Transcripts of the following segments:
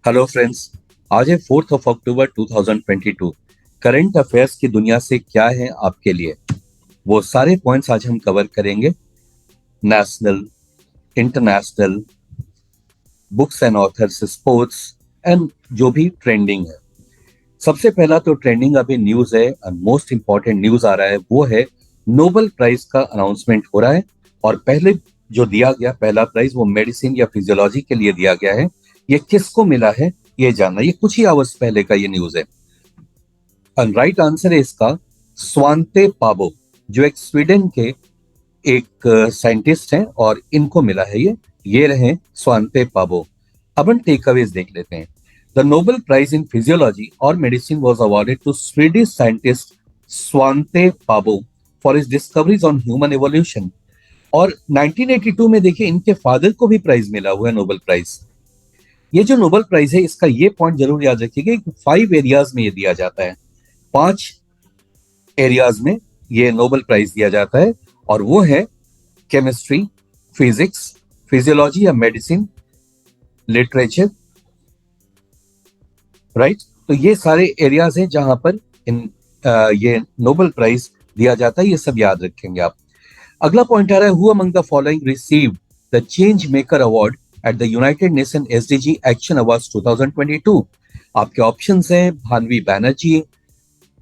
Hello friends. आज है 4 अक्टूबर 2022। Current affairs की दुनिया से क्या है आपके लिए, वो सारे पॉइंट्स आज हम कवर करेंगे। National, international, books and authors, sports and जो भी ट्रेंडिंग है। सबसे पहला तो ट्रेंडिंग अभी न्यूज है और मोस्ट इंपॉर्टेंट न्यूज आ रहा है, वो है नोबेल प्राइज का अनाउंसमेंट हो रहा है। और पहले जो दिया गया पहला प्राइज वो मेडिसिन या फिजियोलॉजी के लिए दिया गया है। ये किसको मिला है ये जानना, ये कुछ ही आवर्स पहले का ये न्यूज है। राइट आंसर है इसका स्वांते पाबो, जो एक स्वीडन के एक साइंटिस्ट हैं और इनको मिला है ये रहे स्वांते पाबो। अब हम टेकअवेज देख लेते हैं। The Nobel prize in physiology और medicine was awarded to Swedish scientist Svante Paabo for his discoveries on human evolution. और 1982 में देखिए इनके फादर को भी प्राइज मिला हुआ है, नोबेल प्राइज। ये जो नोबेल प्राइज है इसका ये पॉइंट जरूर याद रखिएगा कि 5 एरियाज में ये दिया जाता है। 5 एरियाज में ये नोबेल प्राइज दिया जाता है और वो है केमिस्ट्री, फिजिक्स, फिजियोलॉजी या मेडिसिन, लिटरेचर। राइट, तो ये सारे एरियाज हैं जहां पर ये नोबेल प्राइज दिया जाता है, ये सब याद रखेंगे आप। अगला पॉइंट आ रहा है, who among the following received the change maker award at the United Nation SDG action awards 2022। आपके ऑप्शंस हैं भानवी बैनर्जी,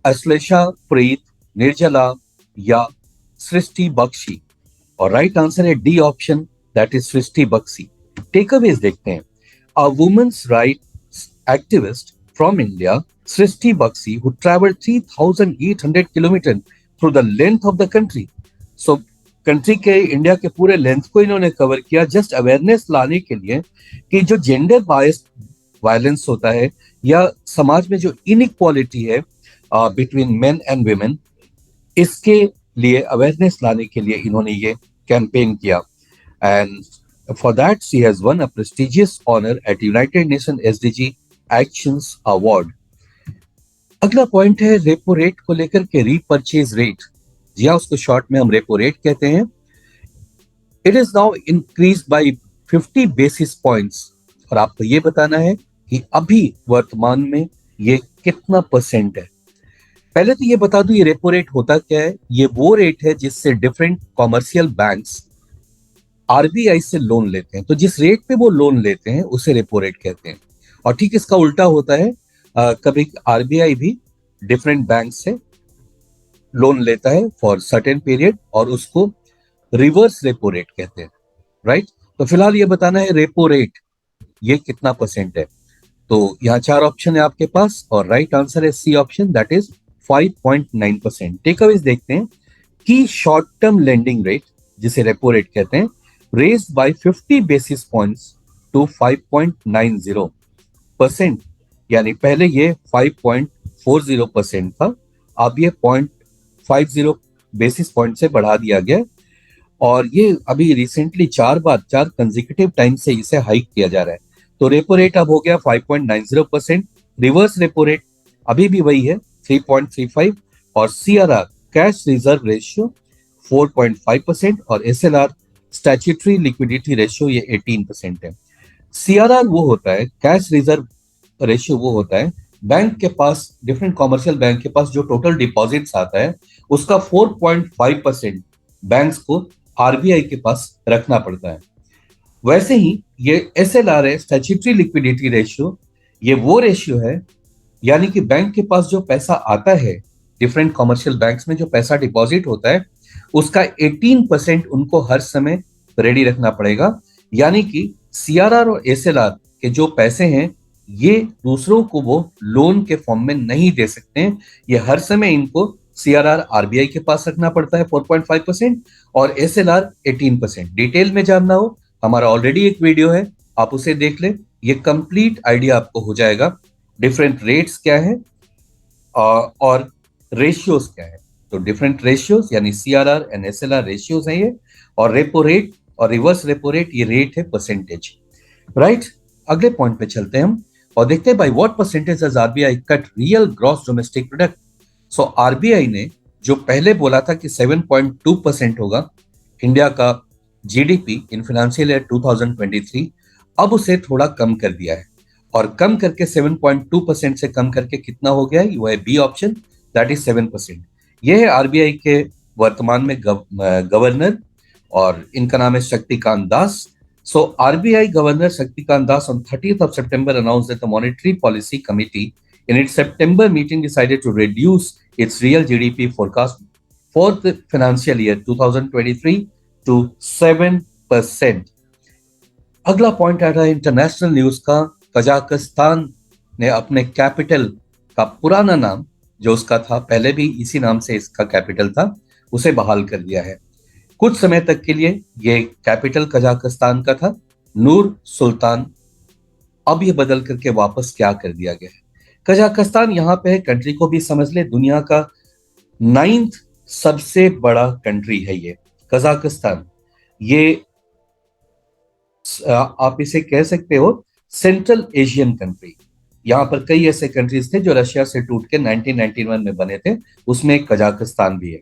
अश्लेषा प्रीत, निर्जला या सृष्टि बख्शी। और राइट आंसर है D option, that is Srishti Bakshi. Takeaways देखते हैं। A women's rights activist from India, Srishti Bakshi, who travelled 3800 kilometre through the length of the country. So country के, India के पूरे लेंथ को इन्होंने कवर किया जस्ट अवेयरनेस लाने के लिए कि जो जेंडर बायस्ड वायलेंस होता है या समाज में जो इनइक्वालिटी है बिटवीन मेन एंड वुमेन, इसके लिए अवेयरनेस लाने के लिए इन्होंने ये कैंपेन किया। And for that she has won a prestigious honour at United Nation SDG actions award. अगला पॉइंट है रेपो रेट को लेकर के, रीपरचेज रेट। जी हाँ, उसको शॉर्ट में हम रेपो रेट कहते हैं। It is now increase by 50 basis points. और आपको ये बताना है कि अभी वर्तमान में ये कितना परसेंट है। पहले तो ये बता दूं ये रेपो रेट होता क्या है। ये वो रेट है जिससे डिफरेंट कॉमर्शियल बैंक्स आरबीआई से लोन लेते हैं। तो जिस रेट पे वो लोन लेते हैं उसे रेपो रेट कहते हैं। और ठीक इसका उल्टा होता है, कभी आरबीआई भी डिफरेंट बैंक से लोन लेता है फॉर सर्टेन पीरियड और उसको रिवर्स रेपो रेट कहते हैं। राइट, तो फिलहाल ये बताना है रेपो रेट ये कितना परसेंट है। तो यहाँ 4 ऑप्शन है आपके पास और राइट आंसर है C option, that is 5.9%। Takeaways देखते हैं कि शॉर्ट टर्म लेंडिंग रेट, जिसे रेपो रेट कहते हैं, raised by 50 basis points to 5.90%। यानी पहले ये 5.40% था, अब ये 0.50 बेसिस पॉइंट से बढ़ा दिया गया। और ये अभी रिसेंटली 4 कंसेक्यूटिव टाइम से इसे हाइक किया जा रहा है। तो रेपो रेट अब हो गया 5.90%। रिवर्स रेपो रेट अभी भी वही है 3.35। और सीआरआर कैश रिजर्व रेशियो 4.5% और एसएलआर स्टैट्यूटरी लिक्विडिटी रेशियो ये 18% है। सीआरआर वो होता है, कैश रिजर्व रेशियो वो होता है, बैंक के पास, डिफरेंट कॉमर्शियल बैंक के पास जो टोटल डिपॉजिट्स आता है उसका 4.5% बैंक्स को आरबीआई के पास रखना पड़ता है। वैसे ही ये एसएलआर है, स्टैट्यूटरी लिक्विडिटी रेशियो, ये वो रेशियो है, यानी कि बैंक के पास जो पैसा आता है, डिफरेंट कॉमर्शियल बैंक्स में जो पैसा डिपॉजिट होता है उसका 18% उनको हर समय रेडी रखना पड़ेगा। यानी कि सीआरआर और एसएलआर के जो पैसे हैं ये दूसरों को वो लोन के फॉर्म में नहीं दे सकते हैं। ये हर समय इनको सीआरआर आरबीआई के पास रखना पड़ता है 4.5% और एसएलआर 18%। डिटेल में जानना हो हमारा ऑलरेडी एक वीडियो है, आप उसे देख लें, ये कंप्लीट आइडिया आपको हो जाएगा डिफरेंट रेट्स क्या है और रेशियोज क्या है। तो डिफरेंट रेशियोज यानी सीआरआर एंड एसएलआर रेशियोज हैं ये, और रेपो रेट और रिवर्स रेपो रेट ये रेट है परसेंटेज। राइट, अगले पॉइंट पे चलते हैं हम और देखते हैं by what percentage has RBI cut real gross domestic product. So RBI ने जो पहले बोला था कि 7.2% होगा इंडिया का जीडीपी इन फाइनेंशियल ईयर 2023, अब उसे थोड़ा कम कर दिया है और कम करके 7.2% से कम करके कितना हो गया है, वो है बी ऑप्शन, दैट इज 7%। ये है आरबीआई के वर्तमान में गवर्नर, और इनका नाम है Shaktikanta Das. So RBI Governor Shaktikant Das on 30th of September announced that the Monetary Policy Committee in its September meeting decided to reduce its real GDP forecast for the financial year 2023 to 7%। अगला point आ रहा है international news का। Kazakhstan ने अपने capital का पुराना नाम, जो उसका था पहले भी इसी नाम से इसका कैपिटल था, उसे बहाल कर दिया है। कुछ समय तक के लिए ये कैपिटल कजाकिस्तान का था नूर सुल्तान, अब ये बदल करके वापस क्या कर दिया गया है। कजाकिस्तान यहाँ पे है, कंट्री को भी समझ ले, दुनिया का 9th सबसे बड़ा कंट्री है ये कजाकिस्तान। ये आप इसे कह सकते हो सेंट्रल एशियन कंट्री। यहाँ पर कई ऐसे कंट्रीज थे जो रशिया से टूट के 1991 में बने थे, उसमें एक कजाकिस्तान भी है।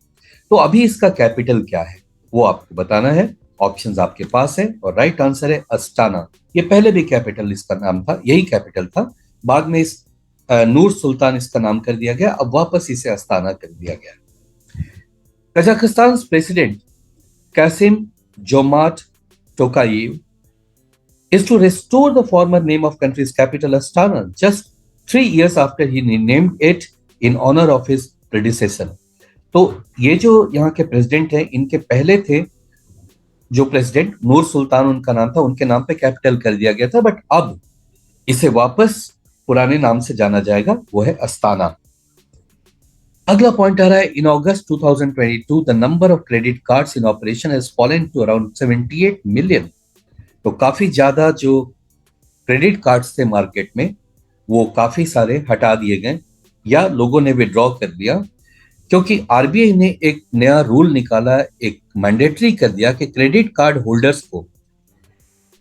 तो अभी इसका कैपिटल क्या है वो आपको बताना है। ऑप्शंस आपके पास है और राइट आंसर है अस्ताना। ये पहले भी कैपिटल इसका नाम था, यही कैपिटल था, बाद में इस नूर सुल्तान इसका नाम कर दिया गया, अब वापस इसे अस्ताना कर दिया गया। Kazakhstan president Qasim Jomart Tokayev is to restore the former name of country's capital Astana just 3 years after he named it in honor of his predecessor। तो ये जो यहाँ के प्रेसिडेंट हैं, इनके पहले थे जो प्रेसिडेंट नूर सुल्तान उनका नाम था, उनके नाम पे कैपिटल कर दिया गया था, बट अब इसे वापस पुराने नाम से जाना जाएगा, वो है अस्ताना। अगला पॉइंट आ रहा है in August 2022 the number of credit cards in operation has fallen to around 78 million. तो काफी ज्यादा जो क्रेडिट कार्ड्स थे मार्केट में, वो काफी सारे हटा दिए गए या लोगों ने विड्रॉ कर दिया, क्योंकि आरबीआई ने एक नया रूल निकाला, एक मैंडेटरी कर दिया कि क्रेडिट कार्ड होल्डर्स को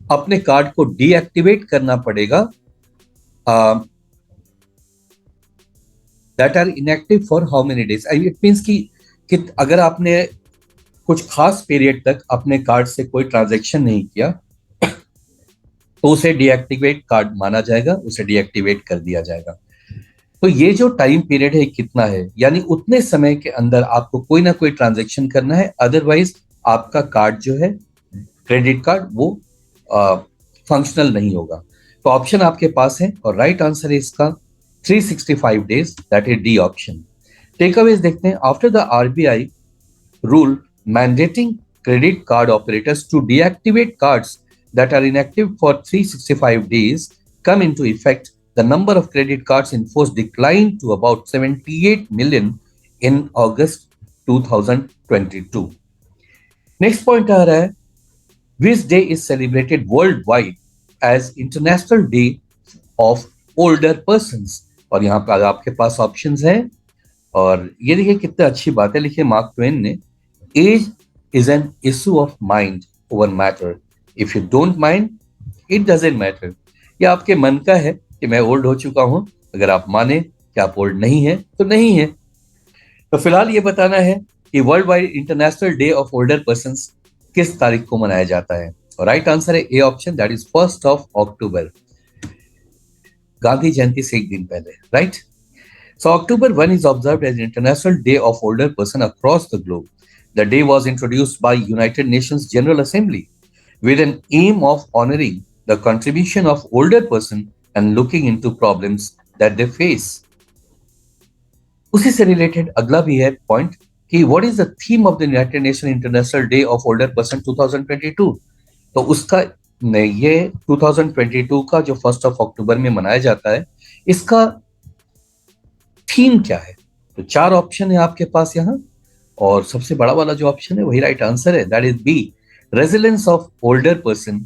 अपने कार्ड को डीएक्टिवेट करना पड़ेगा that are inactive for how many days. It means कि अगर आपने कुछ खास पीरियड तक अपने कार्ड से कोई ट्रांजैक्शन नहीं किया तो उसे डीएक्टिवेट कार्ड माना जाएगा, उसे डीएक्टिवेट कर दिया जाएगा। तो ये जो टाइम पीरियड है कितना है, यानी उतने समय के अंदर आपको कोई ना कोई ट्रांजैक्शन करना है, अदरवाइज आपका कार्ड जो है क्रेडिट कार्ड वो फंक्शनल नहीं होगा। तो ऑप्शन आपके पास है और राइट आंसर है इसका 365 days, that is D option. Takeaways देखते हैं। After the RBI rule mandating credit card operators to deactivate cards that are inactive for 365 days come into effect, the number of credit cards in force declined to about 78 million in August 2022। Next point आ रहा है, which day is celebrated worldwide as International Day of Older Persons। और यहाँ पर आपके पास options हैं और ये देखिए कितना अच्छी बात है, लिखिए मार्क ट्वेन ने, age is an issue of mind over matter, if you don't mind it doesn't matter. ये आपके मन का है कि मैं ओल्ड हो चुका हूं, अगर आप माने कि आप ओल्ड नहीं है तो नहीं है। तो फिलहाल ये बताना है कि world wide international day of older persons किस तारीख को मनाया जाता है, और राइट आंसर है ए ऑप्शन, दैट इज 1 अक्टूबर, गांधी जयंती से एक दिन पहले, right. So October 1 is observed as International Day of Older Person across the globe. The day was introduced by United Nations General Assembly with an aim of honoring the contribution of older person and looking into problems that they face। उसी से related अगला भी है point कि what is the theme of the United nation international day of older person 2022। तो उसका ये 2022 का जो 1 अक्टूबर में मनाया जाता है, इसका थीम क्या है। तो 4 ऑप्शन है आपके पास यहाँ, और सबसे बड़ा वाला जो ऑप्शन है वही राइट आंसर है, that is B, resilience of older person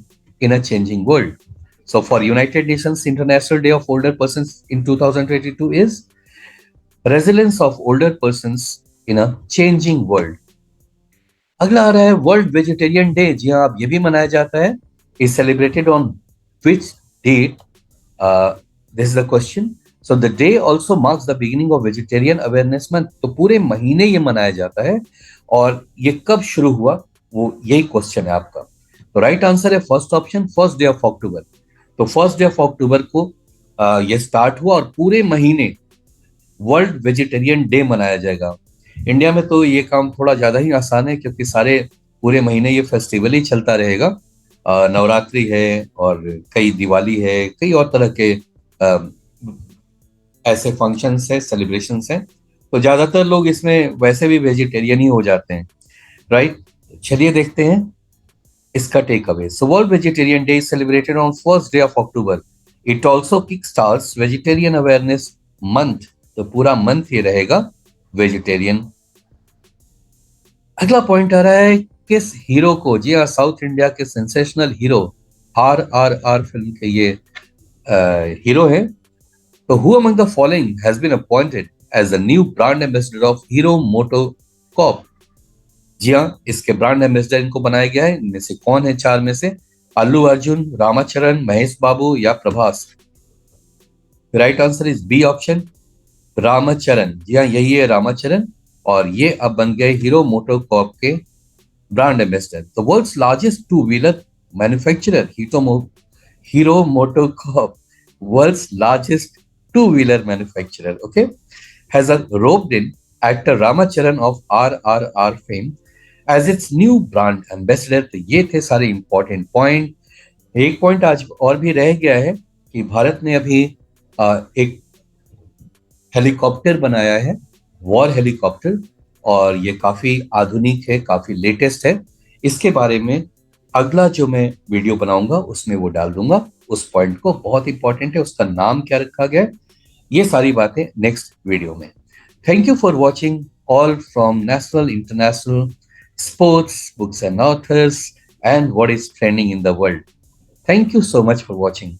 in a changing world। So for United Nations International Day of Older Persons in 2022 is resilience of older persons in a changing world। अगला आ रहा है world vegetarian day. जी हाँ, अब ये भी मनाया जाता है, is celebrated on which date? This is the question। So the day also marks the beginning of vegetarian awareness month। तो पूरे महीने ये मनाया जाता है, और ये कब शुरू हुआ वो यही क्वेश्चन है आपका। तो राइट आंसर है फर्स्ट ऑप्शन, 1 ऑफ अक्टूबर। तो 1 ऑफ अक्टूबर को ये स्टार्ट हुआ और पूरे महीने वर्ल्ड वेजिटेरियन डे मनाया जाएगा। इंडिया में तो ये काम थोड़ा ज्यादा ही आसान है, क्योंकि सारे पूरे महीने ये फेस्टिवल ही चलता रहेगा। नवरात्रि है और कई दिवाली है, कई और तरह के अ, ऐसे फंक्शंस है, सेलिब्रेशंस हैं। तो ज्यादातर लोग इसमें वैसे भी वेजिटेरियन ही हो जाते हैं, राइट। चलिए देखते हैं इसका takeaway. So world vegetarian day is celebrated on first day of October. It also kick starts vegetarian awareness month. तो पूरा मंथ ये रहेगा वेजिटेरियन। अगला पॉइंट आ रहा है, किस हीरो को, जी हाँ, साउथ इंडिया के सेंसेशनल हीरो, RRR फिल्म के ये हीरो है। तो who among the following has been appointed as the new brand ambassador of Hero MotoCorp. जी हाँ, इसके ब्रांड एम्बेसडर इनको बनाया गया है। इनमें से कौन है चार में से? अल्लू अर्जुन, रामाचरण, महेश बाबू या Prabhas? Right answer is B option, Ramcharan. जी हाँ, यही है रामाचरण, और ये अब बन गए हीरो मोटोकॉर्प के brand ambassador. The world's largest two wheeler manufacturer Hero MotoCorp, world's largest two-wheeler manufacturer, okay, has roped in actor Ramacharan of RRR fame as its new brand ambassador। तो ये थे सारे इंपॉर्टेंट पॉइंट। एक point आज और भी रह गया है कि भारत ने अभी एक हेलीकॉप्टर बनाया है, वॉर हेलीकॉप्टर, और ये काफी आधुनिक है, काफी लेटेस्ट है। इसके बारे में अगला जो मैं वीडियो बनाऊंगा उसमें वो डाल दूंगा। उस पॉइंट को, बहुत इंपॉर्टेंट है, उसका नाम क्या रखा गया है, ये सारी बातें नेक्स्ट वीडियो में। Thank you for watching all from national international sports books and authors and what is trending in the world. Thank you so much for watching.